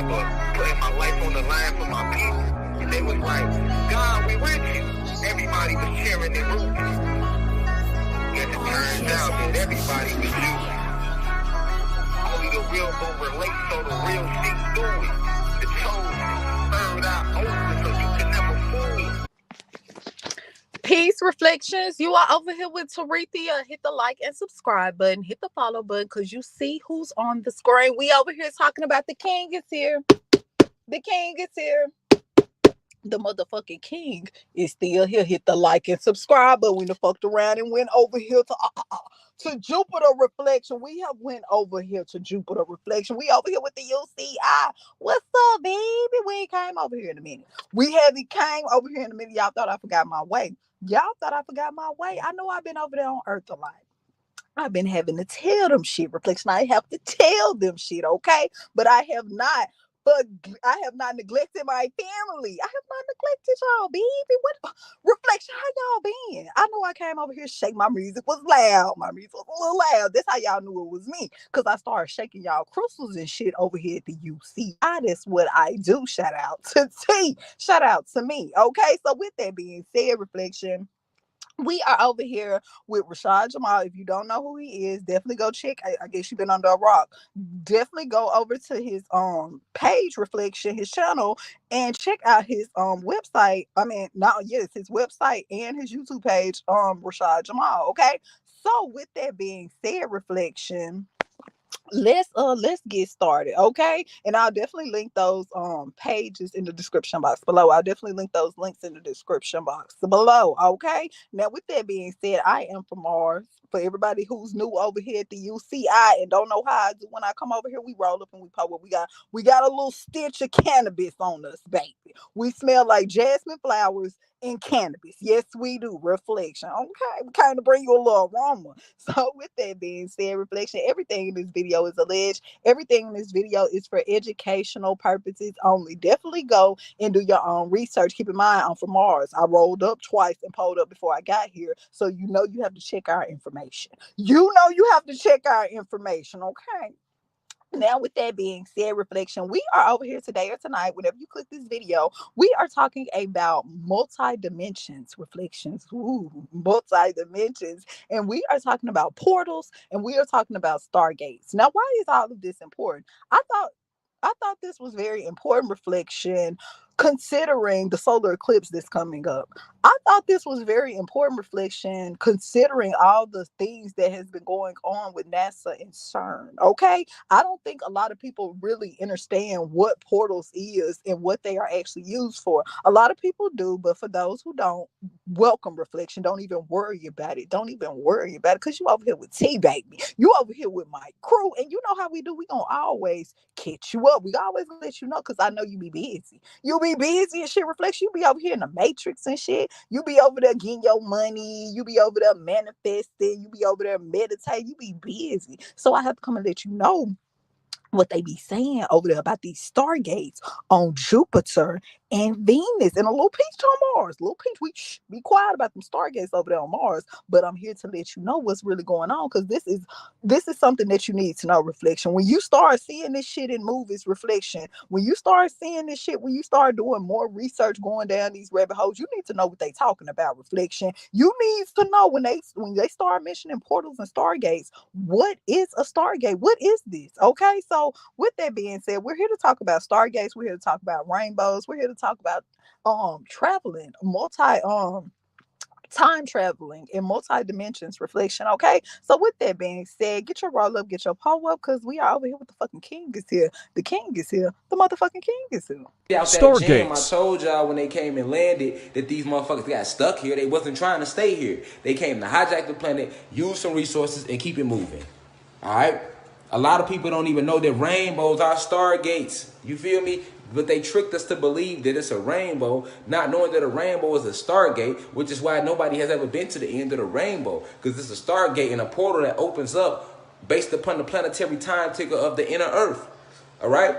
ever putting my life on the line for my people. And they was like, God, we with you. Everybody was cheering and rooting. Guess it turns out that everybody was you. Only the real gon' relate, so the real stick through it. The chosen, third eye open, so you can never fool. Peace reflections. You are over here with Tarithia. Hit the like and subscribe button. Hit the follow button because you see who's on the screen. We over here talking about the king is here. The king is here. The motherfucking king is still here. Hit the like and subscribe button. We done fucked around and went over here to Jupiter reflection. We have went over here to Jupiter reflection. We over here with the UCI. What's up, baby? We came over here in a minute. We haven't came over here in a minute. Y'all thought I forgot my way. Y'all thought I forgot my way. I know I've been over there on Earth a lot. I've been having to tell them shit, reflection. I have to tell them shit, okay? But I have not. But I have not neglected my family. I have not neglected y'all, baby. What reflection? How y'all been? I know I came over here shake. My music was loud. My music was a little loud. That's how y'all knew it was me. Cause I started shaking y'all crystals and shit over here at the UCI. That's what I do. Shout out to T. Shout out to me. Okay. So with that being said, reflection. We are over here with Rashad Jamal. If you don't know who he is, definitely go check. I guess you've been under a rock. Definitely go over to his page reflection, his channel, and check out his website. I mean, his website and his YouTube page, Rashad Jamal. Okay. So with that being said, reflection. Let's get started, okay? And I'll definitely link those pages in the description box below. I'll definitely link those links in the description box below, okay? Now with that being said, I am from Mars. For everybody who's new over here at the UCI and don't know how I do when I come over here, we roll up and we pop what we got a little stench of cannabis on us, baby. We smell like jasmine flowers and cannabis. Yes, we do. Reflection. Okay. We kind of bring you a little aroma. So with that being said, reflection, everything in this video is alleged. Everything in this video is for educational purposes only. Definitely go and do your own research. Keep in mind, I'm from Mars. I rolled up twice and pulled up before I got here. So you know you have to check our information. You know you have to check our information, okay? Now, with that being said, reflection, we are over here today or tonight. Whenever you click this video, we are talking about multi-dimensions, reflections, multi dimensions, and we are talking about portals, and we are talking about stargates. Now, why is all of this important? I thought this was very important, reflection, considering the solar eclipse that's coming up. I thought this was very important, reflection, considering all the things that has been going on with NASA and CERN. Okay, I don't think a lot of people really understand what portals is and what they are actually used for. A lot of people do, but for those who don't, welcome, reflection. Don't even worry about it. Don't even worry about it, because you over here with T, baby. You over here with my crew, and you know how we do. We gonna always catch you up. We always gonna let you know, because I know you be busy. You be busy and shit, reflection. You be over here in the matrix and shit. You be over there getting your money. You be over there manifesting. You be over there meditating. You be busy. So I have to come and let you know what they be saying over there about these stargates on Jupiter and Venus and a little piece on Mars. Little piece, we be quiet about them stargates over there on Mars, but I'm here to let you know what's really going on, because this is something that you need to know, reflection. When you start seeing this shit in movies, reflection, when you start seeing this shit, when you start doing more research, going down these rabbit holes, you need to know what they talking about, reflection. You need to know when they start mentioning portals and stargates, what is a stargate? What is this? Okay, so with that being said, we're here to talk about stargates. We're here to talk about rainbows. We're here to talk about traveling, time traveling in multi dimensions, reflection. Okay, so with that being said, get your roll up, get your pole up, because we are over here with the fucking king is here. The king is here. The motherfucking king is here. Out that jam, I told y'all when they came and landed that these motherfuckers got stuck here. They wasn't trying to stay here. They came to hijack the planet, use some resources, and keep it moving. All right? A lot of people don't even know that rainbows are stargates. You feel me? But they tricked us to believe that it's a rainbow, not knowing that a rainbow is a stargate, which is why nobody has ever been to the end of the rainbow, because it's a stargate and a portal that opens up based upon the planetary time ticker of the inner Earth. All right?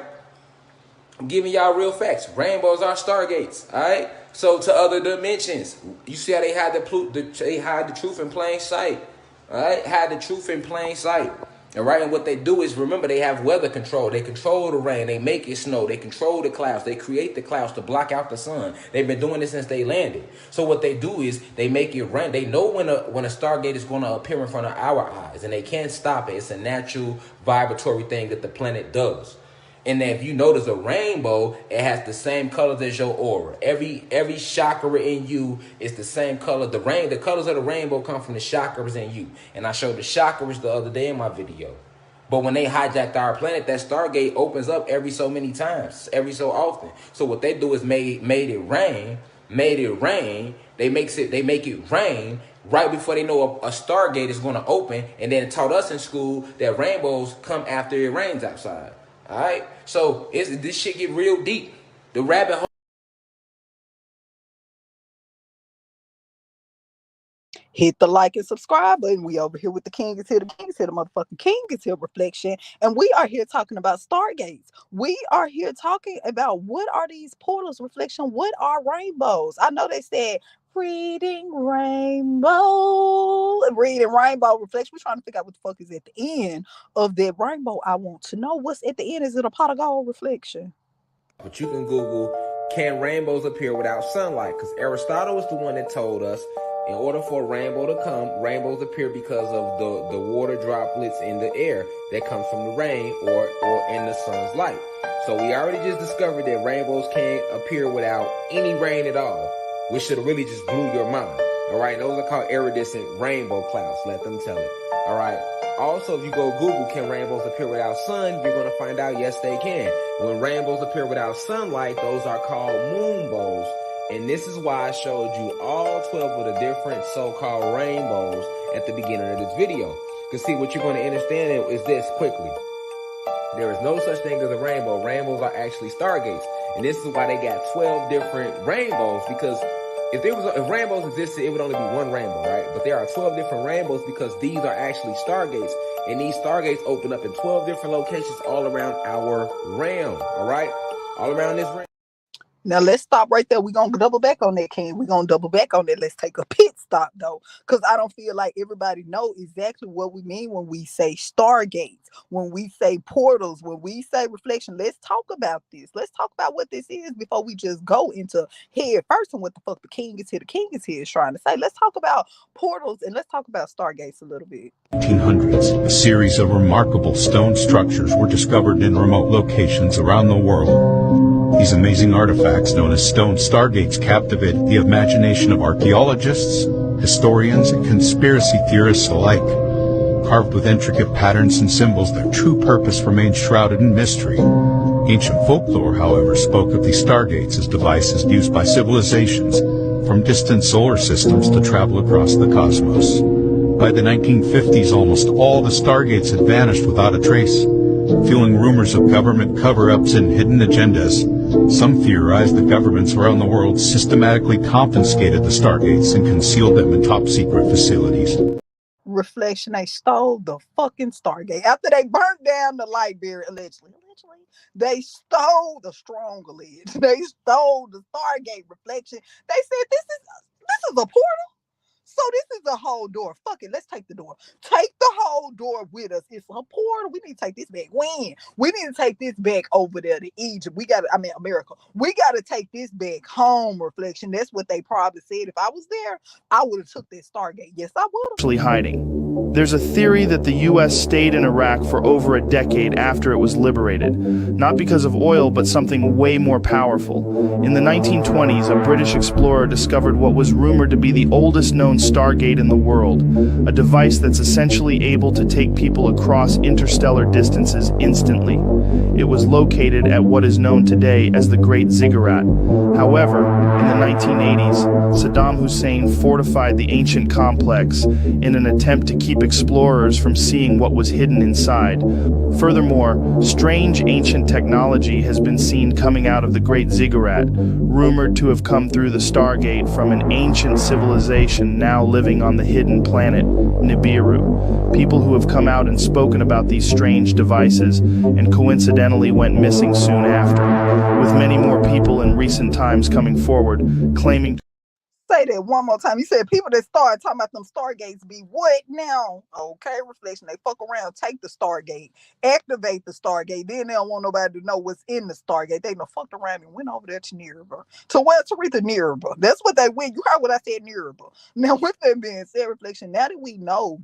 I'm giving y'all real facts. Rainbows are stargates. All right? So to other dimensions. You see how they hide the truth in plain sight. All right? Hide the truth in plain sight. All right, and what they do is, remember, they have weather control. They control the rain. They make it snow. They control the clouds. They create the clouds to block out the sun. They've been doing this since they landed. So what they do is they make it rain. They know when a Stargate is going to appear in front of our eyes, and they can't stop it. It's a natural vibratory thing that the planet does. And then if you notice a rainbow, it has the same colors as your aura. Every chakra in you is the same color. The colors of the rainbow come from the chakras in you. And I showed the chakras the other day in my video. But when they hijacked our planet, that Stargate opens up every so many times, every so often. So what they do is made it rain. They make it rain right before they know a Stargate is going to open, and then taught us in school that rainbows come after it rains outside. All right, so this shit get real deep. The rabbit hole. Hit the like and subscribe button. We over here with the King is here. The King is here. The motherfucking King is here. Reflection. And we are here talking about Stargates. We are here talking about what are these portals? Reflection. What are rainbows? I know they said reading rainbow. Reflection. We're trying to figure out what the fuck is at the end of that rainbow. I want to know what's at the end. Is it a pot of gold? Reflection. But you can Google, can rainbows appear without sunlight? Because Aristotle is the one that told us, in order for a rainbow to come, rainbows appear because of the water droplets in the air that comes from the rain or in the sun's light. So we already just discovered that rainbows can't appear without any rain at all, which should have really just blew your mind. All right, those are called iridescent rainbow clouds. Let them tell it. All right. Also, if you go Google, can rainbows appear without sun? You're going to find out, yes, they can. When rainbows appear without sunlight, those are called moonbows. And this is why I showed you all 12 of the different so-called rainbows at the beginning of this video. Because see, what you're going to understand is this quickly. There is no such thing as a rainbow. Rainbows are actually stargates. And this is why they got 12 different rainbows, because if rainbows existed, it would only be one rainbow, right? But there are 12 different rainbows because these are actually stargates. And these stargates open up in 12 different locations all around our realm, all right? All around this realm. Now, let's stop right there. We're going to double back on that, Ken. We're going to double back on that. Let's take a pit stop, though, because I don't feel like everybody know exactly what we mean when we say stargates, when we say portals, when we say reflection. Let's talk about this. Let's talk about what this is before we just go into head first and what the fuck the King is here. The King is here is trying to say. Let's talk about portals and let's talk about stargates a little bit. 1800s, a series of remarkable stone structures were discovered in remote locations around the world. These amazing artifacts, known as stone stargates, captivated the imagination of archaeologists, historians, and conspiracy theorists alike. Carved with intricate patterns and symbols, their true purpose remains shrouded in mystery. Ancient folklore, however, spoke of these stargates as devices used by civilizations from distant solar systems to travel across the cosmos. By the 1950s, almost all the stargates had vanished without a trace. Fueling rumors of government cover-ups and hidden agendas, some theorized that governments around the world systematically confiscated the stargates and concealed them in top-secret facilities. Reflection, they stole the fucking Stargate. After they burnt down the Lightbearer, allegedly, they stole the strong alleged. They stole the Stargate. Reflection. They said this is a portal. So this is a whole door. Fuck it. Let's take the door. Take the whole door with us. It's a portal. We need to take this back. When? We need to take this back over there to Egypt. America. We got to take this back home, Reflection. That's what they probably said. If I was there, I would have took that Stargate. Yes, I would have. Actually hiding. There's a theory that the U.S. stayed in Iraq for over a decade after it was liberated, not because of oil, but something way more powerful. In the 1920s, a British explorer discovered what was rumored to be the oldest known Stargate in the world, a device that's essentially able to take people across interstellar distances instantly. It was located at what is known today as the Great Ziggurat. However, in the 1980s, Saddam Hussein fortified the ancient complex in an attempt to keep explorers from seeing what was hidden inside. Furthermore, strange ancient technology has been seen coming out of the Great Ziggurat, rumored to have come through the Stargate from an ancient civilization now living on the hidden planet Nibiru. People who have come out and spoken about these strange devices and coincidentally went missing soon after, with many more people in recent times coming forward claiming. Say that one more time. You said people that start talking about them Stargates be what now? Okay, reflection. They fuck around, take the Stargate, activate the Stargate. Then they don't want nobody to know what's in the Stargate. They done fucked around and went over there to Nerva. To where? To read the Nerva. That's what they went. You heard what I said, Nerva. Now, with that being said, reflection, now that we know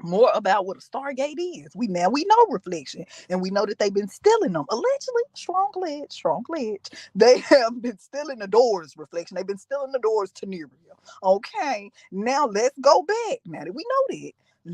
more about what a Stargate is. We know reflection, and we know that they've been stealing them. Allegedly, strong pledge. They have been stealing the doors, reflection. They've been stealing the doors to Neria. Okay, now let's go back. Now that we know that,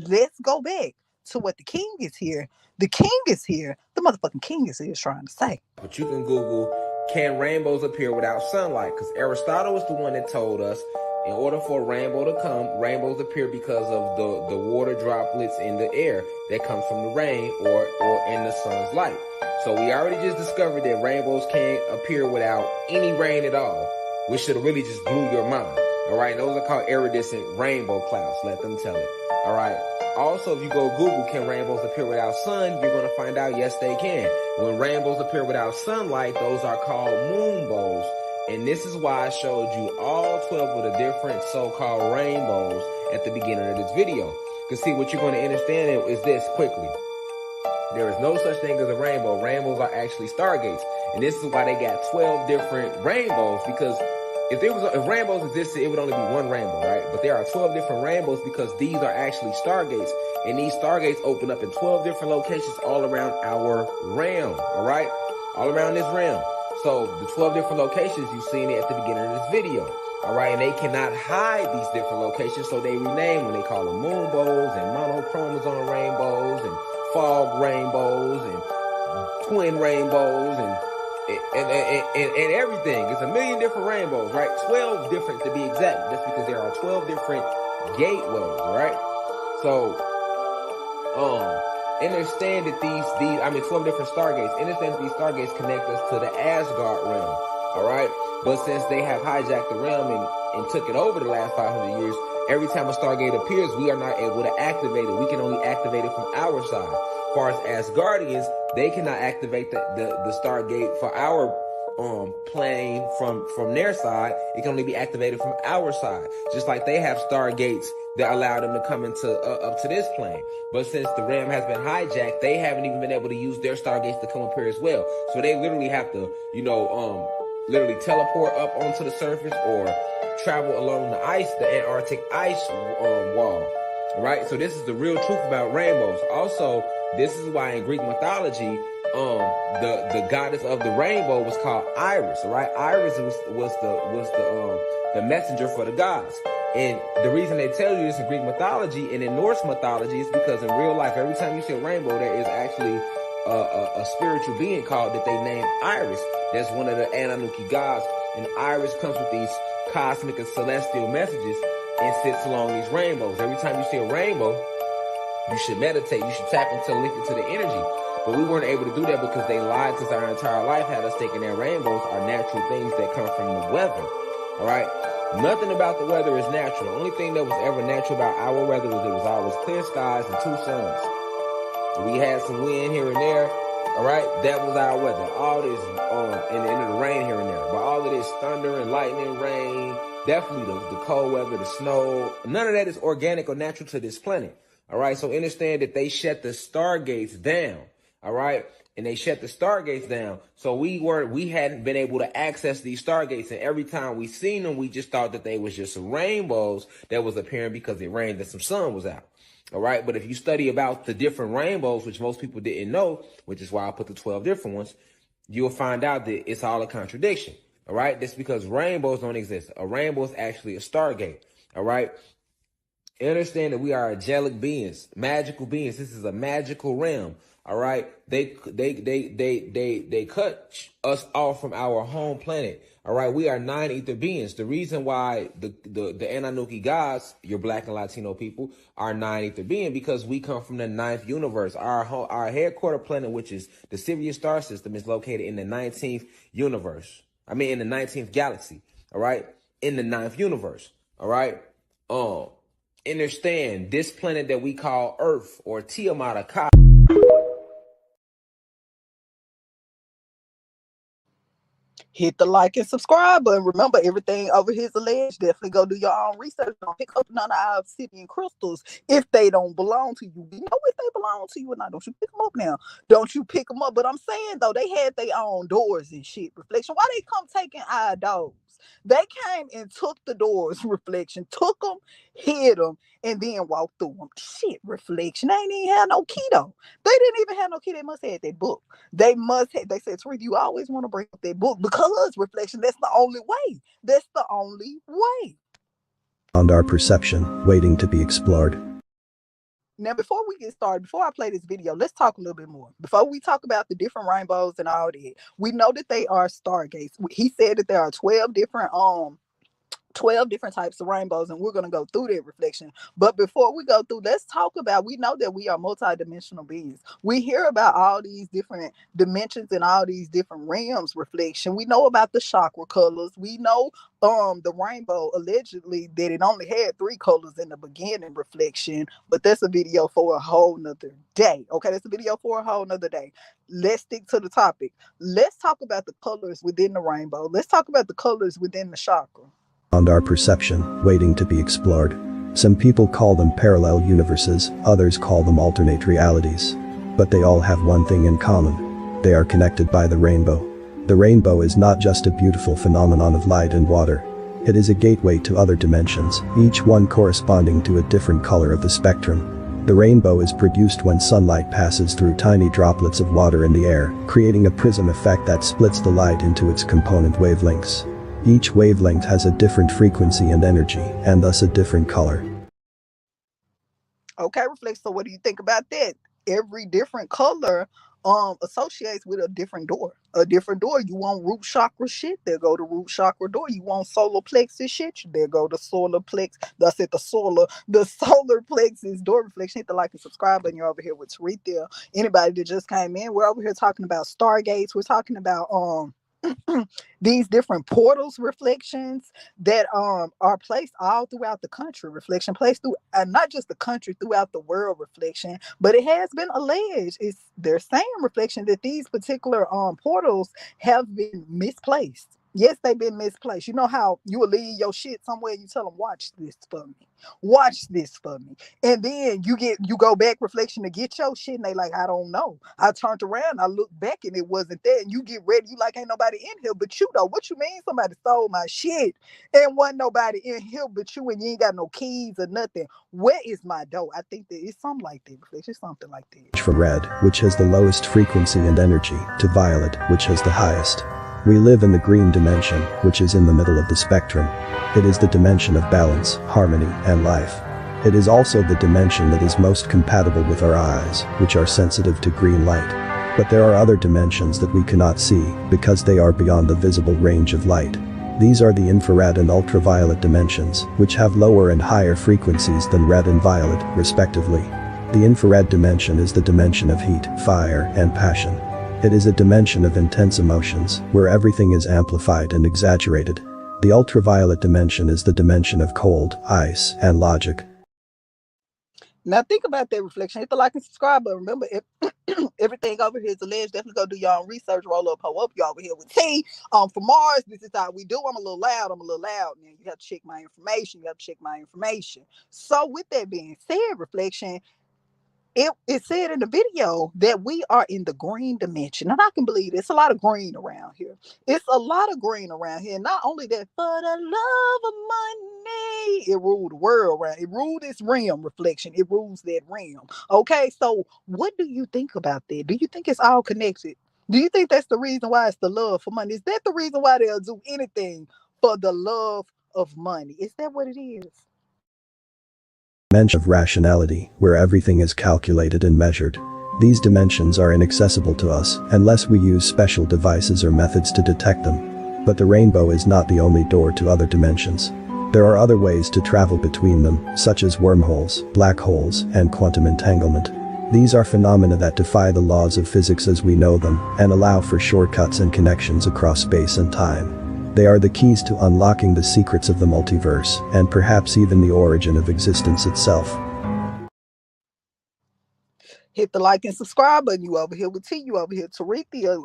let's go back to what the king is here. The king is here. The motherfucking king is here trying to say. But you can Google, can rainbows appear without sunlight? Because Aristotle was the one that told us in order for a rainbow to come, rainbows appear because of the water droplets in the air that comes from the rain or in the sun's light. So we already just discovered that rainbows can't appear without any rain at all, which should have really just blew your mind. All right, those are called iridescent rainbow clouds. Let them tell it. All right. Also, if you go Google, can rainbows appear without sun? You're going to find out, yes, they can. When rainbows appear without sunlight, those are called moonbows. And this is why I showed you all 12 of the different so-called rainbows at the beginning of this video. Because see, what you're going to understand is this quickly. There is no such thing as a rainbow. Rainbows are actually stargates. And this is why they got 12 different rainbows, because if rainbows existed, it would only be one rainbow, right? But there are 12 different rainbows because these are actually stargates. And these stargates open up in 12 different locations all around our realm, all right? All around this realm. So the 12 different locations, you've seen it at the beginning of this video, all right? And they cannot hide these different locations, so they rename when they call them moonbows and monochromosome rainbows and fog rainbows and twin rainbows and everything. It's a million different rainbows, right? 12 different to be exact. That's because there are 12 different gateways, right? So, understand that these 12 different stargates. Understand that these stargates connect us to the Asgard realm, all right? But since they have hijacked the realm and took it over the last 500 years, every time a stargate appears, we are not able to activate it. We can only activate it from our side. As far as Asgardians, they cannot activate the Stargate for our plane from their side. It can only be activated from our side. Just like they have Stargates that allow them to come into up to this plane. But since the realm has been hijacked, they haven't even been able to use their Stargates to come up here as well. So they literally have to, literally teleport up onto the surface or travel along the Antarctic ice wall. Right? So this is the real truth about rainbows. Also, this is why in Greek mythology, the goddess of the rainbow was called Iris, right? Iris was the messenger for the gods. And the reason they tell you this in Greek mythology and in Norse mythology is because in real life, every time you see a rainbow, there is actually a spiritual being called that they named Iris. That's one of the Anunnaki gods. And Iris comes with these cosmic and celestial messages and sits along these rainbows. Every time you see a rainbow, you should meditate. You should tap into, link into the energy. But we weren't able to do that because they lied to us our entire life, had us thinking that rainbows are natural things that come from the weather. All right? Nothing about the weather is natural. The only thing that was ever natural about our weather was it was always clear skies and two suns. We had some wind here and there. All right? That was our weather. All this, and the rain here and there. But all of this thunder and lightning, rain, definitely the cold weather, the snow, none of that is organic or natural to this planet. All right, so understand that they shut the stargates down. All right, and they shut the stargates down. So we hadn't been able to access these stargates, and every time we seen them, we just thought that they was just some rainbows that was appearing because it rained and some sun was out. All right, but if you study about the different rainbows, which most people didn't know, which is why I put the 12 different ones, you'll find out that it's all a contradiction. All right, that's because rainbows don't exist. A rainbow is actually a stargate. All right. Understand that we are angelic beings, magical beings. This is a magical realm. All right. They cut us off from our home planet. All right. We are nine ether beings. The reason why the Anunnaki gods, your black and Latino people, are nine ether being because we come from the ninth universe. Our headquarter planet, which is the Sirius star system, is located in the 19th universe. In the 19th galaxy. All right. In the ninth universe. All right. Understand this planet that we call Earth or Tiamat. hit the like and subscribe button. Remember, everything over here is alleged. Definitely go do your own research. Don't pick up none of our obsidian crystals if they don't belong to you. We know if they belong to you or not. Don't you pick them up now. Don't you pick them up. But I'm saying, though, they had their own doors and shit. Reflection. Why they come taking our doors? They came and took the doors, Reflection. Took them, hid them, and then walked through them. Shit, Reflection. They ain't even had no key, though. They didn't even have no key. They must have had that book. They said, Tariq, you always want to bring up that book because, Reflection, that's the only way. That's the only way. Beyond our perception, waiting to be explored. Now, before we get started, before I play this video, let's talk a little bit more. Before we talk about the different rainbows and all that, we know that they are stargates. He said that there are 12 different types of rainbows, and we're going to go through that, Reflection. But before we go through, let's talk about, we know that we are multidimensional beings. We hear about all these different dimensions and all these different realms, Reflection. We know about the chakra colors. We know the rainbow, allegedly, that it only had 3 colors in the beginning, Reflection. But that's a video for a whole nother day. Okay, that's a video for a whole nother day. Let's stick to the topic. Let's talk about the colors within the rainbow. Let's talk about the colors within the chakra. Beyond our perception, waiting to be explored. Some people call them parallel universes, others call them alternate realities. But they all have one thing in common. They are connected by the rainbow. The rainbow is not just a beautiful phenomenon of light and water. It is a gateway to other dimensions, each one corresponding to a different color of the spectrum. The rainbow is produced when sunlight passes through tiny droplets of water in the air, creating a prism effect that splits the light into its component wavelengths. Each wavelength has a different frequency and energy, and thus a different color. Okay, Reflect. So what do you think about that? Every different color associates with a different door. A different door. You want root chakra shit, there go the root chakra door. You want solar plexus shit, there go the solar plex. That's it, the solar plexus door. Reflection. Hit the like and subscribe button. You're over here with Tariq there. Anybody that just came in, we're over here talking about Stargates. We're talking about these different portals, Reflections, that are placed all throughout the country, Reflection, placed through not just the country, throughout the world, Reflection. But it has been alleged, they're saying, Reflection, that these particular portals have been misplaced. Yes, they've been misplaced. You know how you will leave your shit somewhere, you tell them, watch this for me. Watch this for me. And then you go back, Reflection, to get your shit, and they like, I don't know. I turned around, I looked back, and it wasn't there. And you get ready, you like, ain't nobody in here but you, though. What you mean somebody stole my shit? And wasn't nobody in here but you, and you ain't got no keys or nothing. Where is my dough? I think that it's something like that, Reflection, something like that. From red, which has the lowest frequency and energy, to violet, which has the highest. We live in the green dimension, which is in the middle of the spectrum. It is the dimension of balance, harmony, and life. It is also the dimension that is most compatible with our eyes, which are sensitive to green light. But there are other dimensions that we cannot see, because they are beyond the visible range of light. These are the infrared and ultraviolet dimensions, which have lower and higher frequencies than red and violet, respectively. The infrared dimension is the dimension of heat, fire, and passion. It is a dimension of intense emotions, where everything is amplified and exaggerated. The ultraviolet dimension is the dimension of cold, ice, and logic. Now think about that, Reflection. Hit the like and subscribe button. Remember, if everything over here is alleged, definitely go do your own research. Roll up, hoe up. You over here with T. For Mars, this is how we do. I'm a little loud. Now you have to check my information. So with that being said, Reflection, it said in the video that we are in the green dimension. And I can believe it's a lot of green around here. It's a lot of green around here. Not only that, for the love of money, it ruled the world around. It ruled this realm, Reflection. It rules that realm. Okay, so what do you think about that? Do you think it's all connected? Do you think that's the reason why it's the love for money? Is that the reason why they'll do anything for the love of money? Is that what it is? Dimension of rationality, where everything is calculated and measured. These dimensions are inaccessible to us, unless we use special devices or methods to detect them. But the rainbow is not the only door to other dimensions. There are other ways to travel between them, such as wormholes, black holes, and quantum entanglement. These are phenomena that defy the laws of physics as we know them, and allow for shortcuts and connections across space and time. They are the keys to unlocking the secrets of the multiverse, and perhaps even the origin of existence itself. Hit the like and subscribe button. You over here with T. You over here, Tarithia.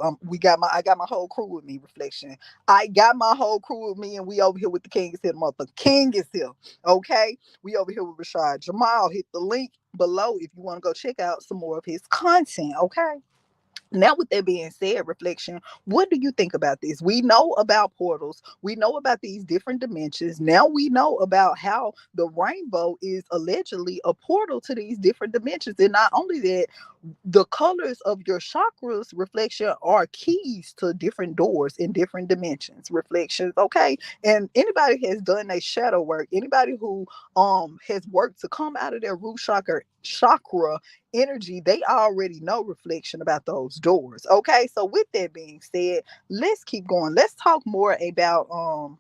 I got my whole crew with me. Reflection. I got my whole crew with me, and we over here with the King is here. Mother King is here. Okay, we over here with Rashad Jamal. Hit the link below if you want to go check out some more of his content. Okay. Now, with that being said, reflection, what do you think about this? We know about portals. We know about these different dimensions. Now we know about how the rainbow is allegedly a portal to these different dimensions. And not only that, the colors of your chakras, reflection, are keys to different doors in different dimensions. Reflections, okay? And anybody has done a shadow work, anybody who has worked to come out of their root chakra energy, they already know, reflection, about those doors. Okay, so with that being said, let's keep going. Let's talk more about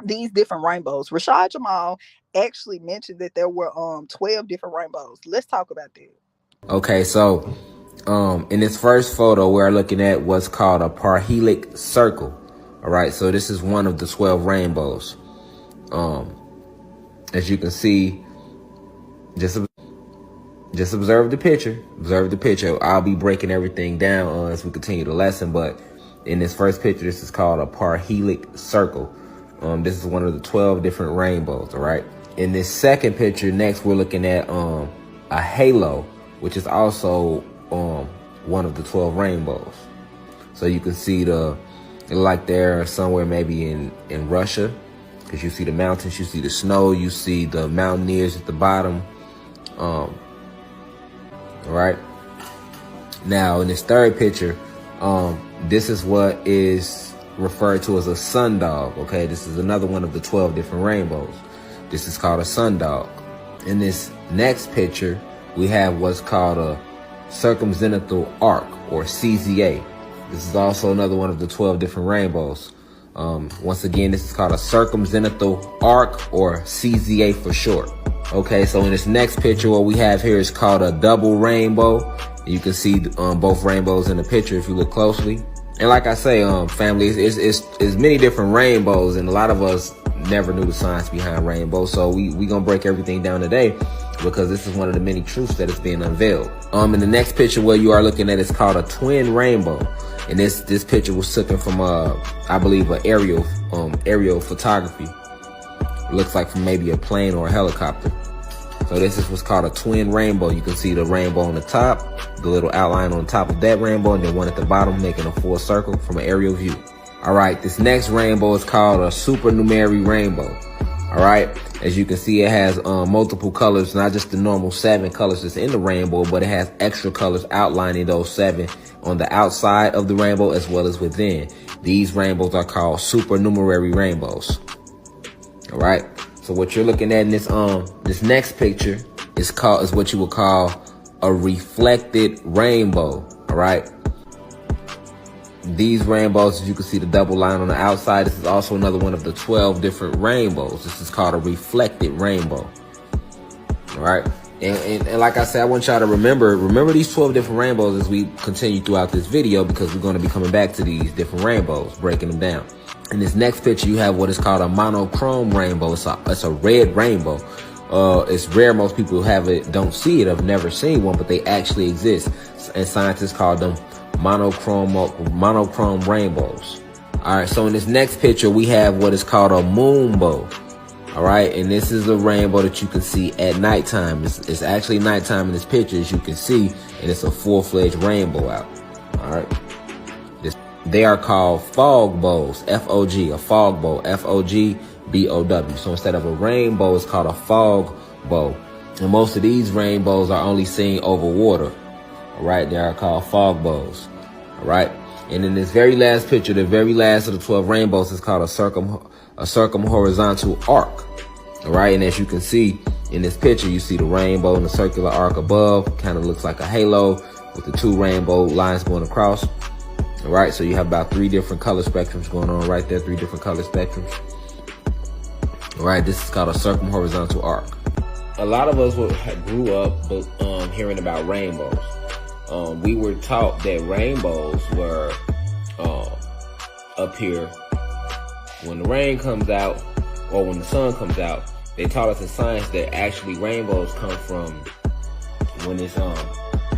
these different rainbows. Rashad Jamal actually mentioned that there were 12 different rainbows. Let's talk about that. Okay, so in this first photo, we're looking at what's called a parhelic circle. All right, so this is one of the 12 rainbows. As you can see, just observe the picture. Observe the picture. I'll be breaking everything down as we continue the lesson, but in this first picture, this is called a parhelic circle. This is one of the 12 different rainbows. All right. In this second picture, next we're looking at a halo, which is also one of the 12 rainbows. So you can see like they're somewhere maybe in Russia, because you see the mountains, you see the snow, you see the mountaineers at the bottom. Right now, in this third picture, this is what is referred to as a sundog. Okay, this is another one of the 12 different rainbows. This is called a sundog. In this next picture, we have what's called a circumzenithal arc, or CZA. This is also another one of the 12 different rainbows. Once again, this is called a circumzenithal arc, or CZA for short. Okay, so in this next picture, what we have here is called a double rainbow. You can see both rainbows in the picture if you look closely. And like I say, family, it's many different rainbows, and a lot of us never knew the science behind rainbows. So we gonna break everything down today, because this is one of the many truths that is being unveiled. In the next picture, what you are looking at is called a twin rainbow, and this picture was taken from I believe an aerial photography. Looks like from maybe a plane or a helicopter. So this is what's called a twin rainbow. You can see the rainbow on the top, the little outline on the top of that rainbow, and then one at the bottom making a full circle from an aerial view. All right, this next rainbow is called a supernumerary rainbow. All right, as you can see, it has multiple colors, not just the normal 7 colors that's in the rainbow, but it has extra colors outlining those 7 on the outside of the rainbow as well as within. These rainbows are called supernumerary rainbows. All right, so what you're looking at in this next picture is what you would call a reflected rainbow. All right, these rainbows, as you can see the double line on the outside, this is also another one of the 12 different rainbows. This is called a reflected rainbow. All right, and like I said, I want y'all to remember these 12 different rainbows as we continue throughout this video, because we're going to be coming back to these different rainbows, breaking them down. In this next picture, you have what is called a monochrome rainbow. It's a red rainbow. It's rare. Most people don't see it, have never seen one, but they actually exist. And scientists call them monochrome rainbows. All right, so in this next picture, we have what is called a moonbow. All right, and this is a rainbow that you can see at nighttime. It's actually nighttime in this picture, as you can see, and it's a full-fledged rainbow out. All right. They are called fog bows, F-O-G, a fog bow, F-O-G-B-O-W. So instead of a rainbow, it's called a fog bow. And most of these rainbows are only seen over water. All right, they are called fog bows. All right, and in this very last picture, the very last of the 12 rainbows is called a circumhorizontal arc. All right, and as you can see in this picture, you see the rainbow and the circular arc above. Kind of looks like a halo with the 2 rainbow lines going across. All right, so you have about 3 different color spectrums going on right there, 3 different color spectrums. All right, this is called a circumhorizontal arc. A lot of us grew up hearing about rainbows. We were taught that rainbows were up here when the rain comes out or when the sun comes out. They taught us in science that actually rainbows come from when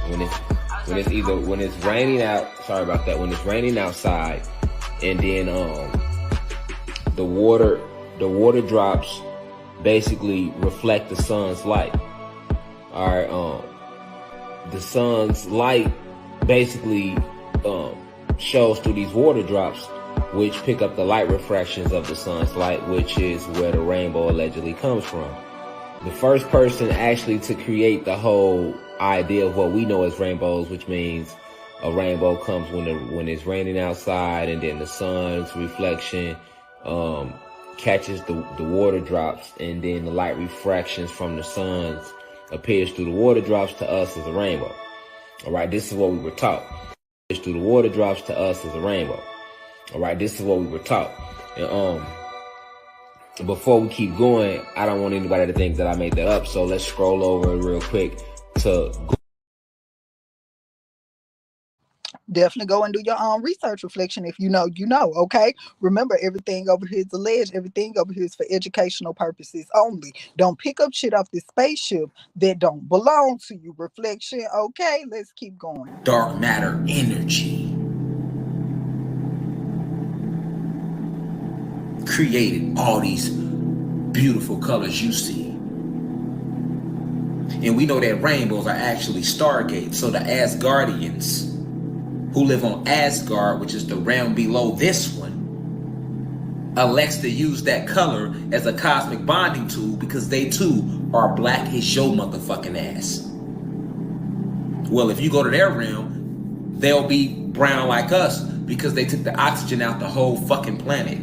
when it's raining out. Sorry about that. When it's raining outside, and then the water drops basically reflect the sun's light. All right. The sun's light basically shows through these water drops, which pick up the light refractions of the sun's light, which is where the rainbow allegedly comes from. The first person actually to create the whole idea of what we know as rainbows, which means a rainbow comes when it's raining outside, and then the sun's reflection catches the water drops, and then the light refractions from the sun's appears through the water drops to us as a rainbow. All right, this is what we were taught. Through the water drops to us as a rainbow. All right, this is what we were taught. And before we keep going, I don't want anybody to think that I made that up. So let's scroll over real quick to Definitely go and do your own research. Reflection. If you know, you know. Okay. Remember, everything over here is alleged. Everything over here is for educational purposes only. Don't pick up shit off this spaceship that don't belong to you. Reflection. Okay. Let's keep going. Dark matter energy created all these beautiful colors you see. And we know that rainbows are actually stargates. So the Asgardians who live on Asgard, which is the realm below this one, elects to use that color as a cosmic bonding tool because they too are black as your motherfucking ass. Well, if you go to their realm, they'll be brown like us because they took the oxygen out the whole fucking planet.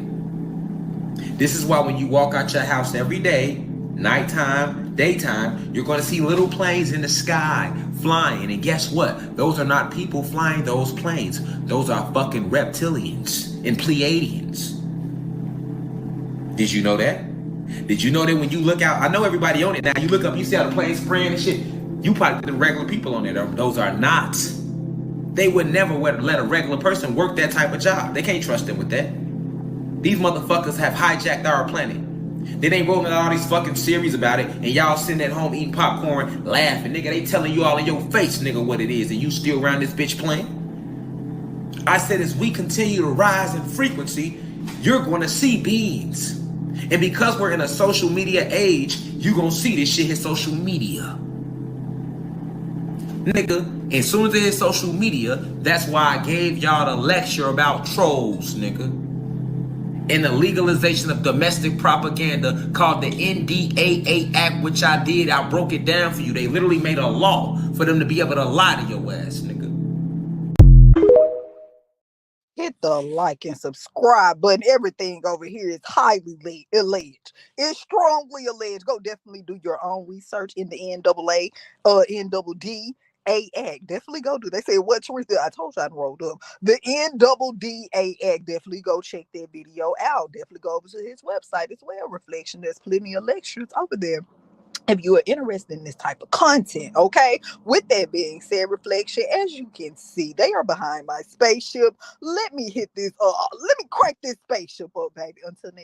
This is why when you walk out your house every day, nighttime, daytime, you're going to see little planes in the sky flying. And guess what? Those are not people flying those planes. Those are fucking reptilians and Pleiadians. Did you know that? Did you know that when you look out, I know everybody on it now, you look up, you see how the planes spraying and shit, you probably put the regular people on there. Those are not. They would never let a regular person work that type of job. They can't trust them with that. These motherfuckers have hijacked our planet. Then they rolling out all these fucking series about it, and y'all sitting at home eating popcorn, laughing. Nigga, they telling you all in your face, nigga, what it is, and you still around this bitch playing? I said, as we continue to rise in frequency, you're going to see beings. And because we're in a social media age, you're going to see this shit hit social media. Nigga, as soon as it hit social media, that's why I gave y'all the lecture about trolls, nigga. And the legalization of domestic propaganda called the NDAA Act, which I did. I broke it down for you. They literally made a law for them to be able to lie to your ass, nigga. Hit the like and subscribe button. Everything over here is highly alleged. It's strongly alleged. Go definitely do your own research in the NDDA Act. Definitely go do. They say what truth? I told you I rolled up. The NDDA Act. Definitely go check that video out. Definitely go over to his website as well. Reflection. There's plenty of lectures over there if you are interested in this type of content. Okay. With that being said, Reflection, as you can see, they are behind my spaceship. Let me hit this. Let me crank this spaceship up, baby. Until next.